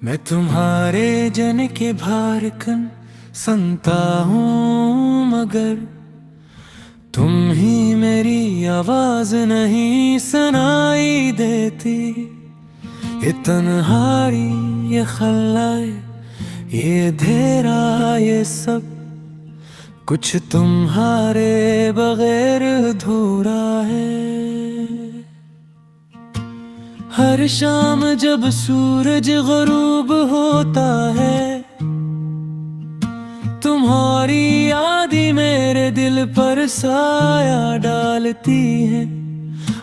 मैं तुम्हारे जन के भारकन सुनता हूँ, मगर तुम ही मेरी आवाज नहीं सुनाई देती। ये तन्हाई, ये खल्लाए, ये अंधेरा, ये सब कुछ तुम्हारे बगैर अधूरा है। हर शाम जब सूरज गरूब होता है, तुम्हारी याद ही मेरे दिल पर साया डालती है।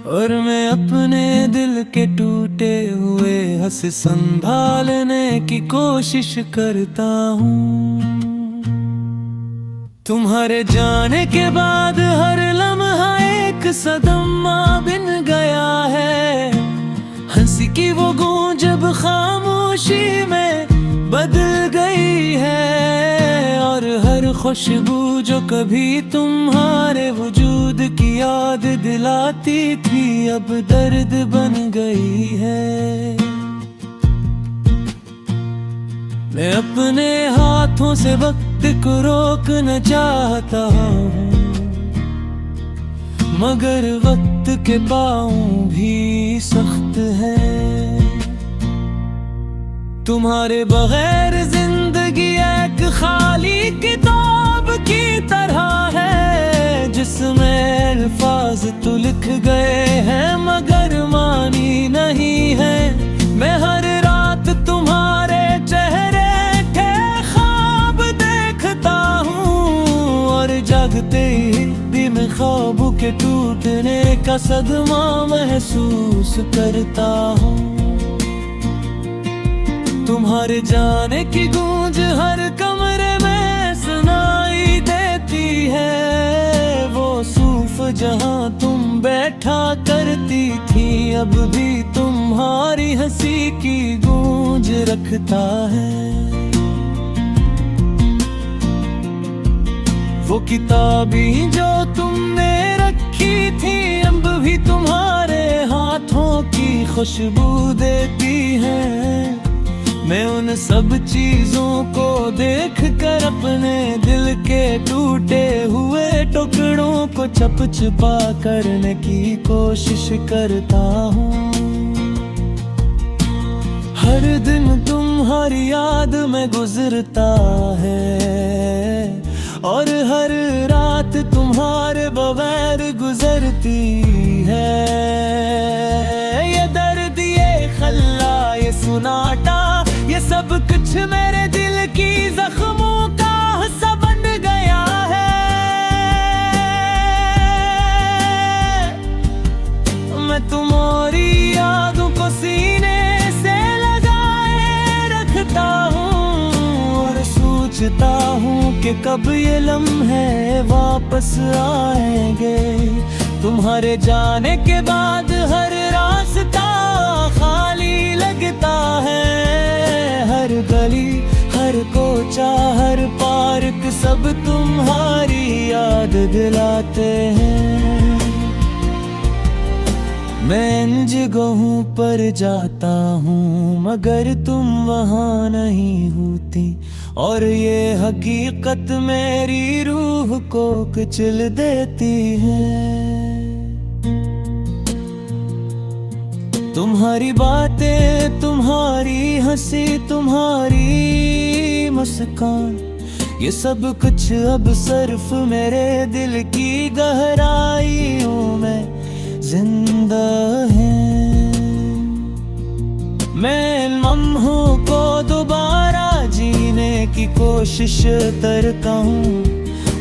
और मैं अपने दिल के टूटे हुए हंस संभालने की कोशिश करता हूँ। तुम्हारे जाने के बाद हर लम्हा एक सदमा बिन गया है। हंसी की वो गूंज अब खामोशी में बदल गई है। और हर खुशबू जो कभी तुम्हारे वजूद की याद दिलाती थी, अब दर्द बन गई है। मैं अपने हाथों से वक्त को रोकना चाहता हूँ, मगर वक्त के पाँव भी सख्त है। तुम्हारे बगैर जिंदगी एक खाली किताब की तरह है, जिसमें अल्फाज तो लिख गए हैं मगर मानी नहीं है। मैं हर रात तुम्हारे चेहरे के ख्वाब देखता हूँ, और जागते ही भी मैं ख्वाबों के टूटने का सदमा महसूस करता हूँ। तुम्हारे जाने की गूंज हर कमरे में सुनाई देती है। वो सूफ जहां तुम बैठा करती थी, अब भी तुम्हारी हंसी की गूंज रखता है। वो किताबी जो तुमने रखी थी, अब भी तुम्हारे हाथों की खुशबू देती है। मैं उन सब चीजों को देख कर अपने दिल के टूटे हुए टुकड़ों को चपचपा करने की कोशिश करता हूँ। हर दिन तुम्हारी याद में गुजरता है, और हर रात तुम्हारे बगैर गुजरती है। ये दर्द, ये खल्ला, ये सुनाटा, ये सब कुछ मेरे दिल की जख्मों का हिस्सा बन गया है। मैं तुम्हारी यादों को सीने से लगाए रखता हूँ, और सोचता हूँ कि कब ये लम्हे वापस आएंगे। तुम्हारे जाने के बाद हर रास्ता खाली लगता है। हर गली, हर कोचा, हर पार्क, सब तुम्हारी याद दिलाते हैं। मैं इन जगहों पर जाता हूँ, मगर तुम वहाँ नहीं होती, और ये हकीकत मेरी रूह को कुचल देती है। तुम्हारी बातें, तुम्हारी हंसी, तुम्हारी मुस्कान, ये सब कुछ अब सिर्फ मेरे दिल की गहराइयों में जिंदा है। मैं इन लम्हों को दोबारा जीने की कोशिश करता हूँ,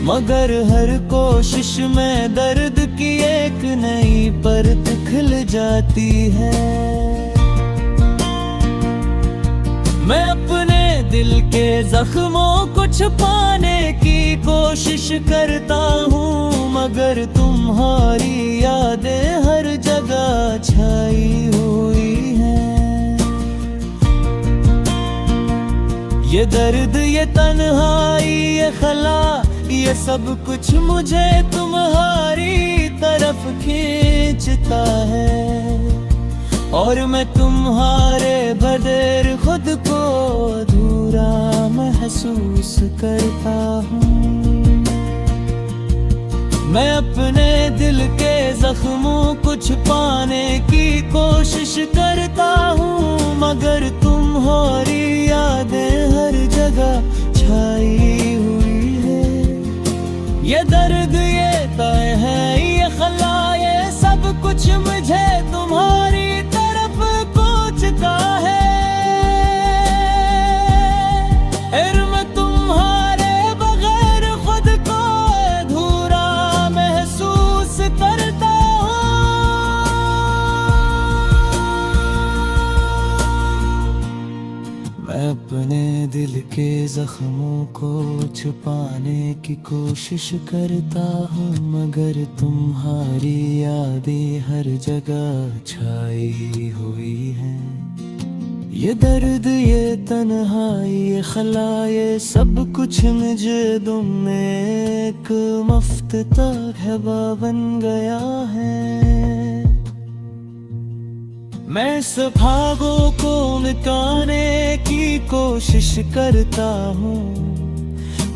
मगर हर कोशिश में दर्द की एक नई परत खिल जाती है। मैं अपने दिल के जख्मों को छुपाने की कोशिश करता हूँ, मगर तुम्हारी यादें हर जगह छाई हुई हैं। ये दर्द, ये तन्हाई, ये खला, ये सब कुछ मुझे तुम्हारी तरफ खींचता है। और मैं तुम्हारे बगैर खुद को अधूरा महसूस करता हूँ। मैं अपने दिल के जख्मों को छुपाने की कोशिश करता हूँ, मगर तुम्हारी यादें हर जगह छाई हुई है। ये दर्द, ये तय है, ये खला, ये सब कुछ मुझे तुम्हारी तरफ कोचता है। मैं तुम्हारे बगैर खुद को अधूरा महसूस करता हूँ। मैं अपने दिल के जख्मों को छुपाने की कोशिश करता हूँ, मगर तुम्हारी यादें हर जगह छाई हुई हैं। ये दर्द, ये तन्हाई, ये खला, ये सब कुछ मुझे तुम में एक मुफ्त तहबा बन गया है। मैं इस भागों को मिटाने की कोशिश करता हूँ,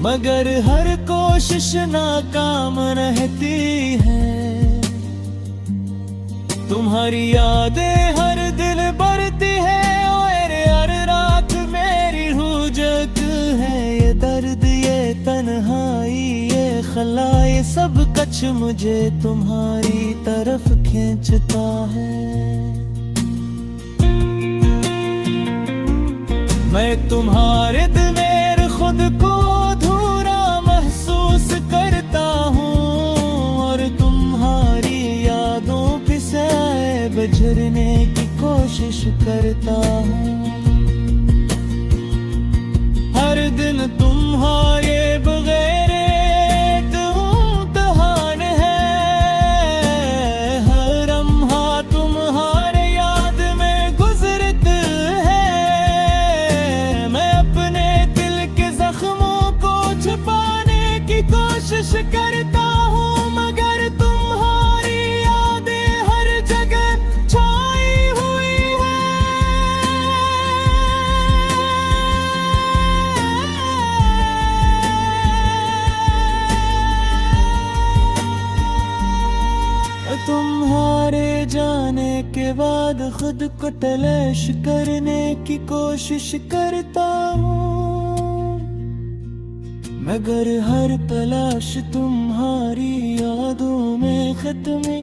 मगर हर कोशिश नाकाम रहती है। तुम्हारी यादें हर दिल भरती है, और हर रात मेरी रूह जगती है। ये दर्द, ये तन्हाई, ये खला, ये सब कुछ मुझे तुम्हारी तरफ खींचता है। मैं तुम्हारे दिल खुद को अधूरा महसूस करता हूँ, और तुम्हारी यादों पे से बजरने की कोशिश करता हूँ। हर दिन तुम्हारे बगैर एक इम्तिहान है, हर लम्हा तुम्हारे याद में गुजरता है। मैं अपने दिल के जख्मों को छुपाने की कोशिश करता हूँ, मगर तुम्हारी यादें हर जगह छाई हुई है। तुम्हारे जाने के बाद खुद को तलाश करने की कोशिश करता हूँ, मगर हर तलाश तुम्हारी यादों में खत्म